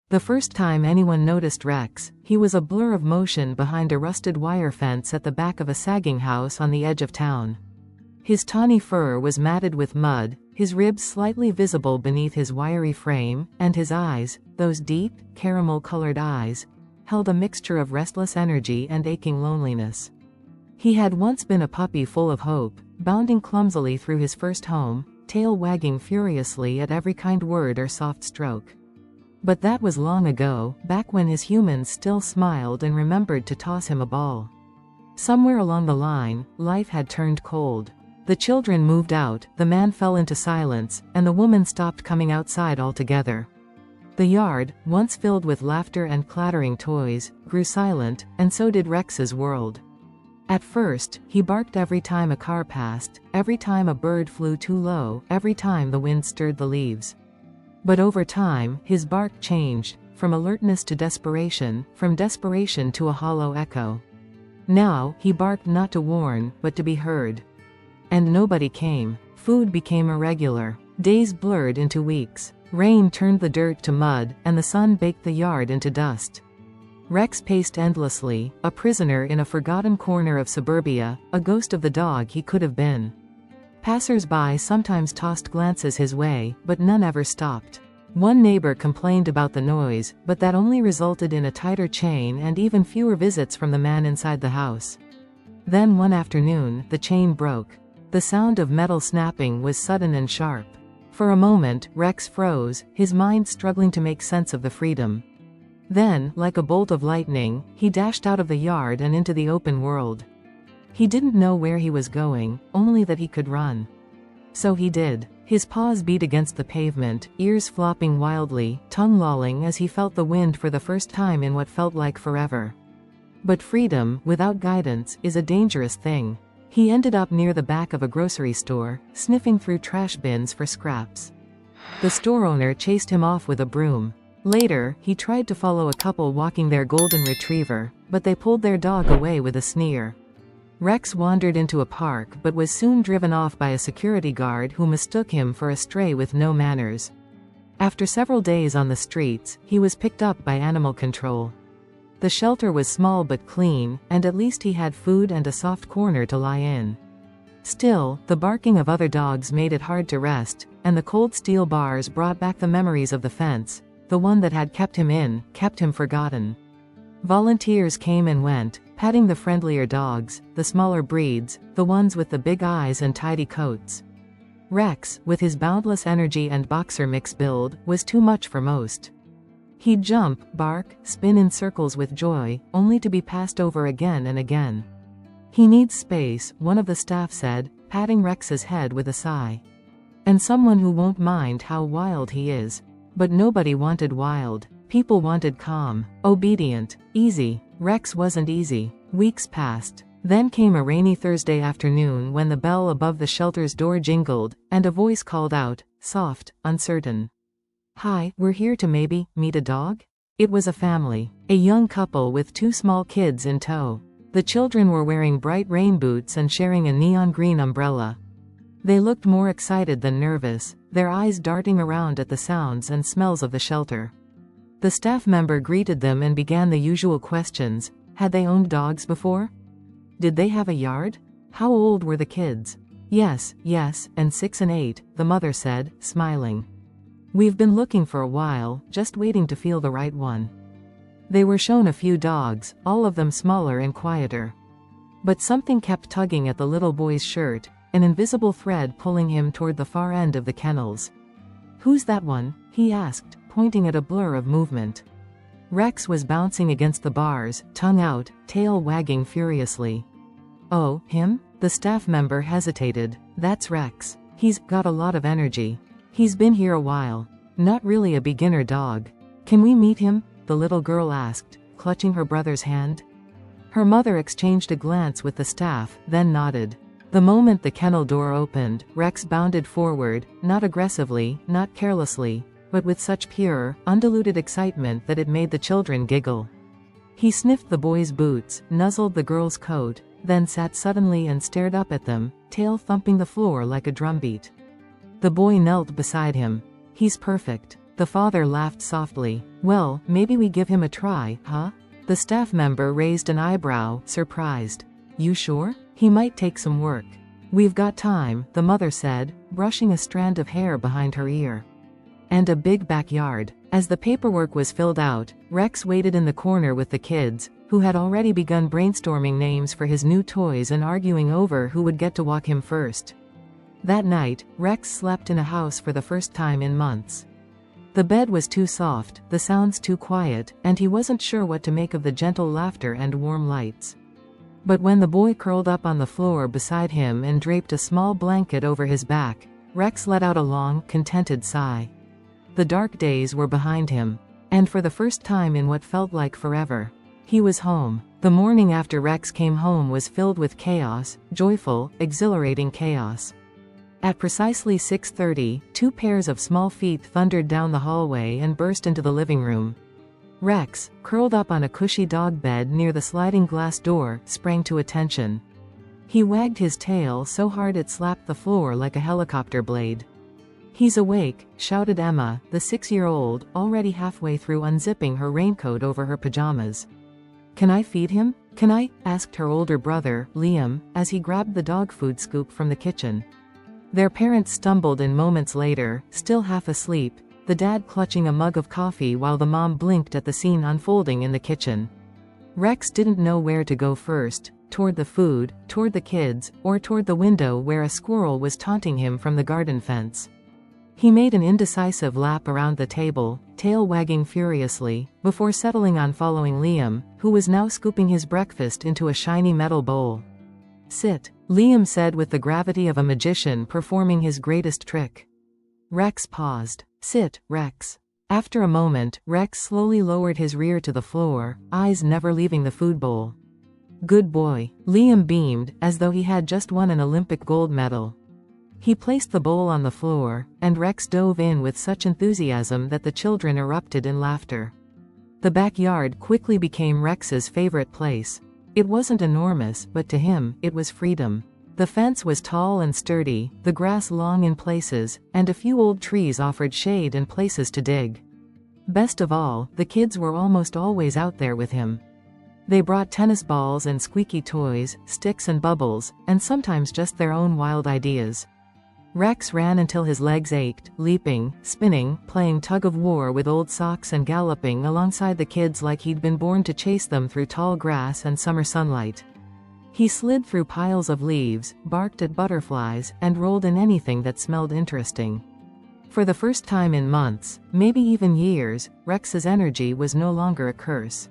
The first time anyone noticed Rex, he was a blur of motion behind a rusted wire fence at the back of a sagging house on the edge of town. His tawny fur was matted with mud, his ribs slightly visible beneath his wiry frame, and his eyes, those deep, caramel-colored eyes, held a mixture of restless energy and aching loneliness. He had once been a puppy full of hope, bounding clumsily through his first home, tail wagging furiously at every kind word or soft stroke. But that was long ago, back when his humans still smiled and remembered to toss him a ball. Somewhere along the line, life had turned cold. The children moved out, the man fell into silence, and the woman stopped coming outside altogether. The yard, once filled with laughter and clattering toys, grew silent, and so did Rex's world. At first, he barked every time a car passed, every time a bird flew too low, every time the wind stirred the leaves. But over time, his bark changed, from alertness to desperation, from desperation to a hollow echo. Now, he barked not to warn, but to be heard. And nobody came. Food became irregular. Days blurred into weeks. Rain turned the dirt to mud, and the sun baked the yard into dust. Rex paced endlessly, a prisoner in a forgotten corner of suburbia, a ghost of the dog he could have been. Passers-by sometimes tossed glances his way, but none ever stopped. One neighbor complained about the noise, but that only resulted in a tighter chain and even fewer visits from the man inside the house. Then one afternoon, the chain broke. The sound of metal snapping was sudden and sharp. For a moment, Rex froze, his mind struggling to make sense of the freedom. Then, like a bolt of lightning, he dashed out of the yard and into the open world. He didn't know where he was going, only that he could run. So he did. His paws beat against the pavement, ears flopping wildly, tongue lolling as he felt the wind for the first time in what felt like forever. But freedom, without guidance, is a dangerous thing. He ended up near the back of a grocery store, sniffing through trash bins for scraps. The store owner chased him off with a broom. Later, he tried to follow a couple walking their golden retriever, but they pulled their dog away with a sneer. Rex wandered into a park but was soon driven off by a security guard who mistook him for a stray with no manners. After several days on the streets, he was picked up by animal control. The shelter was small but clean, and at least he had food and a soft corner to lie in. Still, the barking of other dogs made it hard to rest, and the cold steel bars brought back the memories of the fence, the one that had kept him forgotten. Volunteers came and went, patting the friendlier dogs, the smaller breeds, the ones with the big eyes and tidy coats. Rex, with his boundless energy and boxer mix build, was too much for most. He'd jump, bark, spin in circles with joy, only to be passed over again and again. He needs space, one of the staff said, patting Rex's head with a sigh. And someone who won't mind how wild he is. But nobody wanted wild. People wanted calm, obedient, easy. Rex wasn't easy. Weeks passed. Then came a rainy Thursday afternoon when the bell above the shelter's door jingled, and a voice called out, soft, uncertain. "Hi, we're here to maybe meet a dog?" It was a family. A young couple with two small kids in tow. The children were wearing bright rain boots and sharing a neon green umbrella. They looked more excited than nervous, their eyes darting around at the sounds and smells of the shelter. The staff member greeted them and began the usual questions. Had they owned dogs before? Did they have a yard? How old were the kids? Yes, and 6 and 8, the mother said, smiling. We've been looking for a while, just waiting to feel the right one. They were shown a few dogs, all of them smaller and quieter. But something kept tugging at the little boy's shirt, an invisible thread pulling him toward the far end of the kennels. "Who's that one?" he asked, pointing at a blur of movement. Rex was bouncing against the bars, tongue out, tail wagging furiously. "Oh, him?" The staff member hesitated. "That's Rex. He's got a lot of energy. He's been here a while. Not really a beginner dog. Can we meet him?" the little girl asked, clutching her brother's hand. Her mother exchanged a glance with the staff, then nodded. The moment the kennel door opened, Rex bounded forward, not aggressively, not carelessly, but with such pure, undiluted excitement that it made the children giggle. He sniffed the boy's boots, nuzzled the girl's coat, then sat suddenly and stared up at them, tail thumping the floor like a drumbeat. The boy knelt beside him. "He's perfect." The father laughed softly. Well, maybe we give him a try, huh? The staff member raised an eyebrow, surprised. You sure? He might take some work. We've got time, the mother said, brushing a strand of hair behind her ear. And a big backyard. As the paperwork was filled out, Rex waited in the corner with the kids, who had already begun brainstorming names for his new toys and arguing over who would get to walk him first. That night, Rex slept in a house for the first time in months. The bed was too soft, the sounds too quiet, and he wasn't sure what to make of the gentle laughter and warm lights. But when the boy curled up on the floor beside him and draped a small blanket over his back, Rex let out a long, contented sigh. The dark days were behind him. And for the first time in what felt like forever, he was home. The morning after Rex came home was filled with chaos, joyful, exhilarating chaos. At precisely 6:30, two pairs of small feet thundered down the hallway and burst into the living room. Rex, curled up on a cushy dog bed near the sliding glass door, sprang to attention. He wagged his tail so hard it slapped the floor like a helicopter blade. He's awake, shouted Emma, the 6-year-old, already halfway through unzipping her raincoat over her pajamas. Can I feed him? Can I? Asked her older brother, Liam, as he grabbed the dog food scoop from the kitchen. Their parents stumbled in moments later, still half asleep, the dad clutching a mug of coffee while the mom blinked at the scene unfolding in the kitchen. Rex didn't know where to go first, toward the food, toward the kids, or toward the window where a squirrel was taunting him from the garden fence. He made an indecisive lap around the table, tail wagging furiously, before settling on following Liam, who was now scooping his breakfast into a shiny metal bowl. Sit, Liam said with the gravity of a magician performing his greatest trick. Rex paused. Sit, Rex. After a moment, Rex slowly lowered his rear to the floor, eyes never leaving the food bowl. Good boy, Liam beamed, as though he had just won an Olympic gold medal. He placed the bowl on the floor, and Rex dove in with such enthusiasm that the children erupted in laughter. The backyard quickly became Rex's favorite place. It wasn't enormous, but to him, it was freedom. The fence was tall and sturdy, the grass long in places, and a few old trees offered shade and places to dig. Best of all, the kids were almost always out there with him. They brought tennis balls and squeaky toys, sticks and bubbles, and sometimes just their own wild ideas. Rex ran until his legs ached, leaping, spinning, playing tug-of-war with old socks and galloping alongside the kids like he'd been born to chase them through tall grass and summer sunlight. He slid through piles of leaves, barked at butterflies, and rolled in anything that smelled interesting. For the first time in months, maybe even years, Rex's energy was no longer a curse.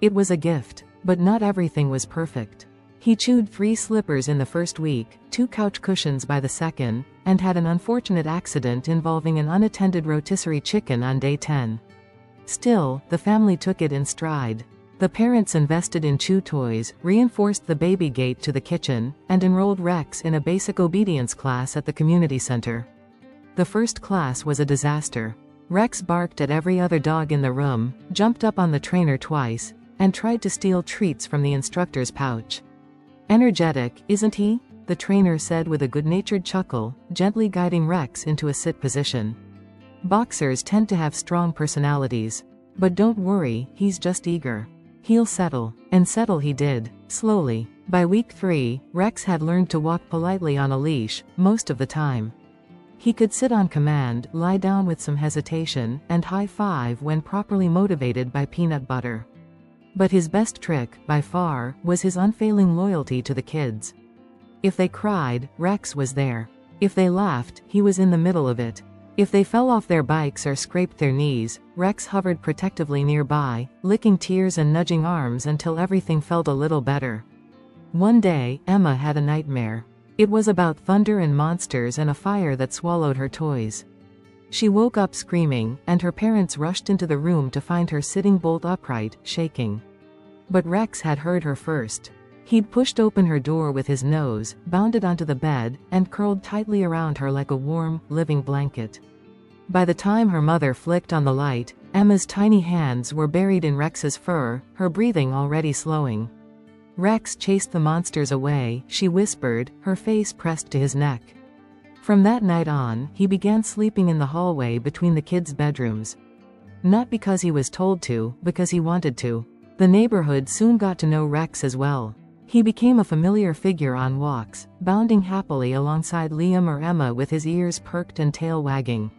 It was a gift, but not everything was perfect. He chewed 3 slippers in the first week, 2 couch cushions by the second, and had an unfortunate accident involving an unattended rotisserie chicken on day 10. Still, the family took it in stride. The parents invested in chew toys, reinforced the baby gate to the kitchen, and enrolled Rex in a basic obedience class at the community center. The first class was a disaster. Rex barked at every other dog in the room, jumped up on the trainer twice, and tried to steal treats from the instructor's pouch. Energetic, isn't he? The trainer said with a good-natured chuckle, gently guiding Rex into a sit position. Boxers tend to have strong personalities. But don't worry, he's just eager. He'll settle. And settle he did, slowly. By week 3, Rex had learned to walk politely on a leash, most of the time. He could sit on command, lie down with some hesitation, and high-five when properly motivated by peanut butter. But his best trick, by far, was his unfailing loyalty to the kids. If they cried, Rex was there. If they laughed, he was in the middle of it. If they fell off their bikes or scraped their knees, Rex hovered protectively nearby, licking tears and nudging arms until everything felt a little better. One day, Emma had a nightmare. It was about thunder and monsters and a fire that swallowed her toys. She woke up screaming, and her parents rushed into the room to find her sitting bolt upright, shaking. But Rex had heard her first. He'd pushed open her door with his nose, bounded onto the bed, and curled tightly around her like a warm, living blanket. By the time her mother flicked on the light, Emma's tiny hands were buried in Rex's fur, her breathing already slowing. Rex chased the monsters away, she whispered, her face pressed to his neck. From that night on, he began sleeping in the hallway between the kids' bedrooms. Not because he was told to, because he wanted to. The neighborhood soon got to know Rex as well. He became a familiar figure on walks, bounding happily alongside Liam or Emma with his ears perked and tail wagging.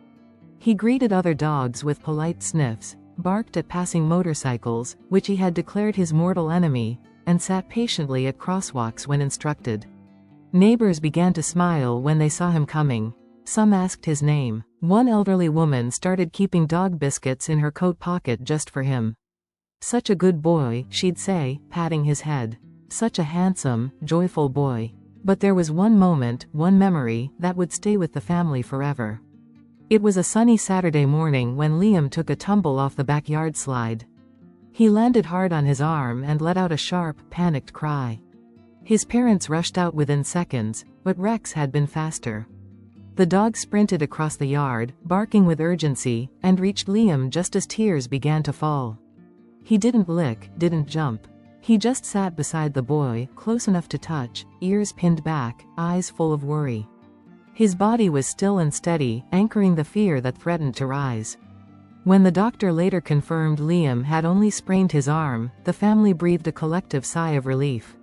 He greeted other dogs with polite sniffs, barked at passing motorcycles, which he had declared his mortal enemy, and sat patiently at crosswalks when instructed. Neighbors began to smile when they saw him coming. Some asked his name. One elderly woman started keeping dog biscuits in her coat pocket just for him. "Such a good boy," she'd say, patting his head. "Such a handsome, joyful boy." But there was one moment, one memory, that would stay with the family forever. It was a sunny Saturday morning when Liam took a tumble off the backyard slide. He landed hard on his arm and let out a sharp, panicked cry. His parents rushed out within seconds, but Rex had been faster. The dog sprinted across the yard, barking with urgency, and reached Liam just as tears began to fall. He didn't lick, didn't jump. He just sat beside the boy, close enough to touch, ears pinned back, eyes full of worry. His body was still and steady, anchoring the fear that threatened to rise. When the doctor later confirmed Liam had only sprained his arm, the family breathed a collective sigh of relief.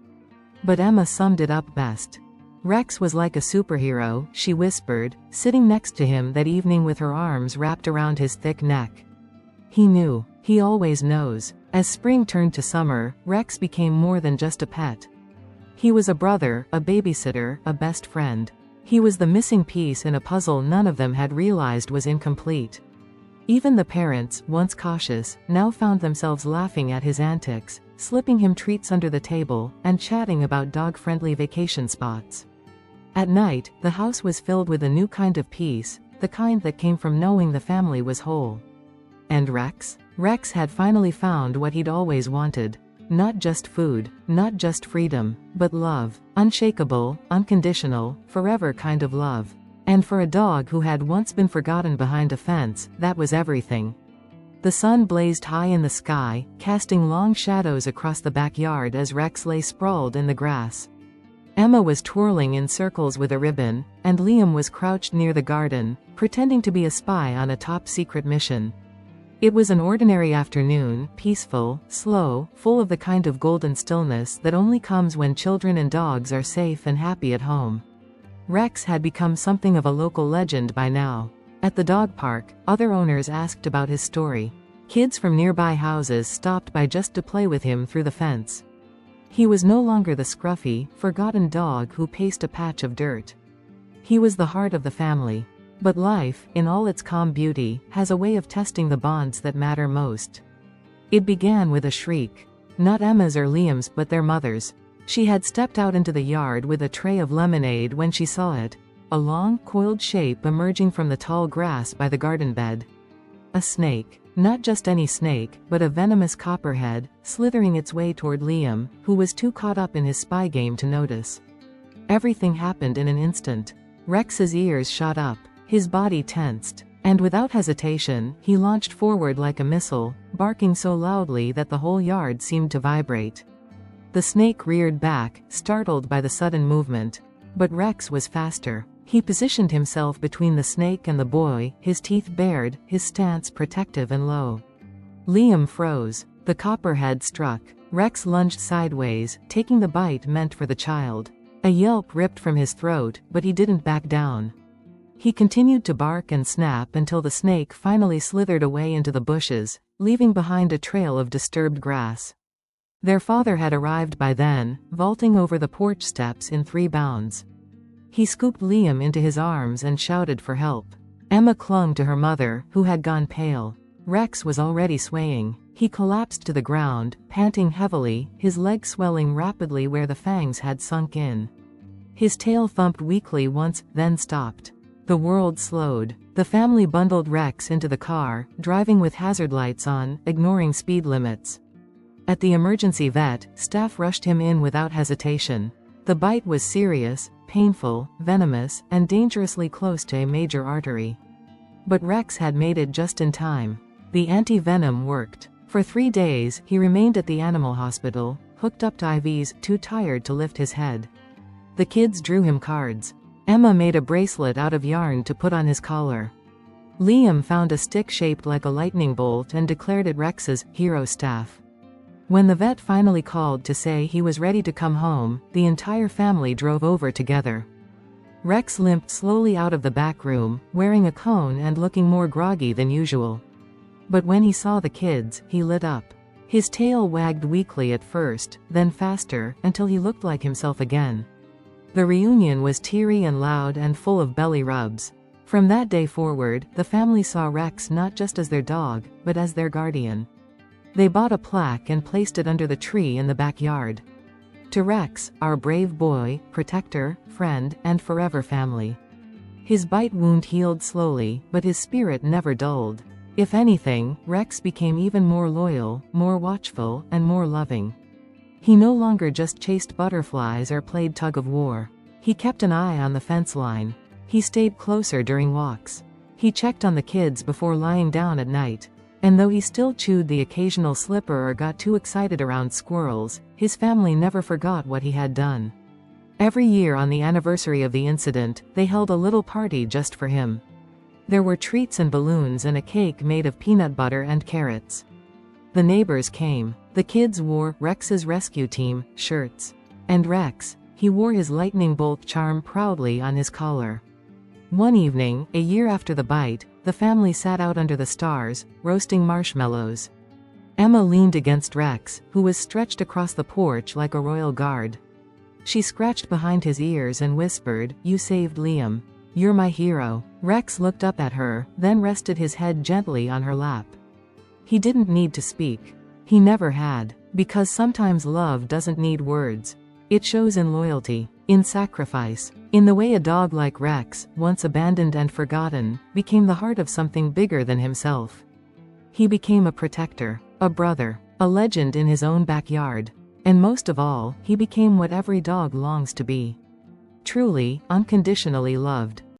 But Emma summed it up best. "Rex was like a superhero," she whispered, sitting next to him that evening with her arms wrapped around his thick neck. He knew. He always knows. As spring turned to summer, Rex became more than just a pet. He was a brother, a babysitter, a best friend. He was the missing piece in a puzzle none of them had realized was incomplete. Even the parents, once cautious, now found themselves laughing at his antics, slipping him treats under the table, and chatting about dog-friendly vacation spots. At night, the house was filled with a new kind of peace, the kind that came from knowing the family was whole. And Rex? Rex had finally found what he'd always wanted. Not just food, not just freedom, but love. Unshakable, unconditional, forever kind of love. And for a dog who had once been forgotten behind a fence, that was everything. The sun blazed high in the sky, casting long shadows across the backyard as Rex lay sprawled in the grass. Emma was twirling in circles with a ribbon, and Liam was crouched near the garden, pretending to be a spy on a top-secret mission. It was an ordinary afternoon, peaceful, slow, full of the kind of golden stillness that only comes when children and dogs are safe and happy at home. Rex had become something of a local legend by now. At the dog park, other owners asked about his story. Kids from nearby houses stopped by just to play with him through the fence. He was no longer the scruffy, forgotten dog who paced a patch of dirt. He was the heart of the family. But life, in all its calm beauty, has a way of testing the bonds that matter most. It began with a shriek. Not Emma's or Liam's but their mother's. She had stepped out into the yard with a tray of lemonade when she saw it. A long, coiled shape emerging from the tall grass by the garden bed. A snake. Not just any snake, but a venomous copperhead, slithering its way toward Liam, who was too caught up in his spy game to notice. Everything happened in an instant. Rex's ears shot up. His body tensed. And without hesitation, he launched forward like a missile, barking so loudly that the whole yard seemed to vibrate. The snake reared back, startled by the sudden movement. But Rex was faster. He positioned himself between the snake and the boy, his teeth bared, his stance protective and low. Liam froze. The copperhead struck. Rex lunged sideways, taking the bite meant for the child. A yelp ripped from his throat, but he didn't back down. He continued to bark and snap until the snake finally slithered away into the bushes, leaving behind a trail of disturbed grass. Their father had arrived by then, vaulting over the porch steps in 3 bounds. He scooped Liam into his arms and shouted for help. Emma clung to her mother, who had gone pale. Rex was already swaying. He collapsed to the ground, panting heavily, his legs swelling rapidly where the fangs had sunk in. His tail thumped weakly once, then stopped. The world slowed. The family bundled Rex into the car, driving with hazard lights on, ignoring speed limits. At the emergency vet, staff rushed him in without hesitation. The bite was serious, painful, venomous, and dangerously close to a major artery. But Rex had made it just in time. The anti-venom worked. For 3 days, he remained at the animal hospital, hooked up to IVs, too tired to lift his head. The kids drew him cards. Emma made a bracelet out of yarn to put on his collar. Liam found a stick shaped like a lightning bolt and declared it Rex's hero staff. When the vet finally called to say he was ready to come home, the entire family drove over together. Rex limped slowly out of the back room, wearing a cone and looking more groggy than usual. But when he saw the kids, he lit up. His tail wagged weakly at first, then faster, until he looked like himself again. The reunion was teary and loud and full of belly rubs. From that day forward, the family saw Rex not just as their dog, but as their guardian. They bought a plaque and placed it under the tree in the backyard. To Rex, our brave boy, protector, friend, and forever family. His bite wound healed slowly, but his spirit never dulled. If anything, Rex became even more loyal, more watchful, and more loving. He no longer just chased butterflies or played tug-of-war. He kept an eye on the fence line. He stayed closer during walks. He checked on the kids before lying down at night. And though he still chewed the occasional slipper or got too excited around squirrels, his family never forgot what he had done. Every year on the anniversary of the incident, they held a little party just for him. There were treats and balloons and a cake made of peanut butter and carrots. The neighbors came. The kids wore Rex's rescue team shirts. And Rex, he wore his lightning bolt charm proudly on his collar. One evening, a year after the bite, the family sat out under the stars, roasting marshmallows. Emma leaned against Rex, who was stretched across the porch like a royal guard. She scratched behind his ears and whispered, "You saved Liam. You're my hero." Rex looked up at her, then rested his head gently on her lap. He didn't need to speak. He never had. Because sometimes love doesn't need words. It shows in loyalty, in sacrifice, in the way a dog like Rex, once abandoned and forgotten, became the heart of something bigger than himself. He became a protector, a brother, a legend in his own backyard. And most of all, he became what every dog longs to be. Truly, unconditionally loved.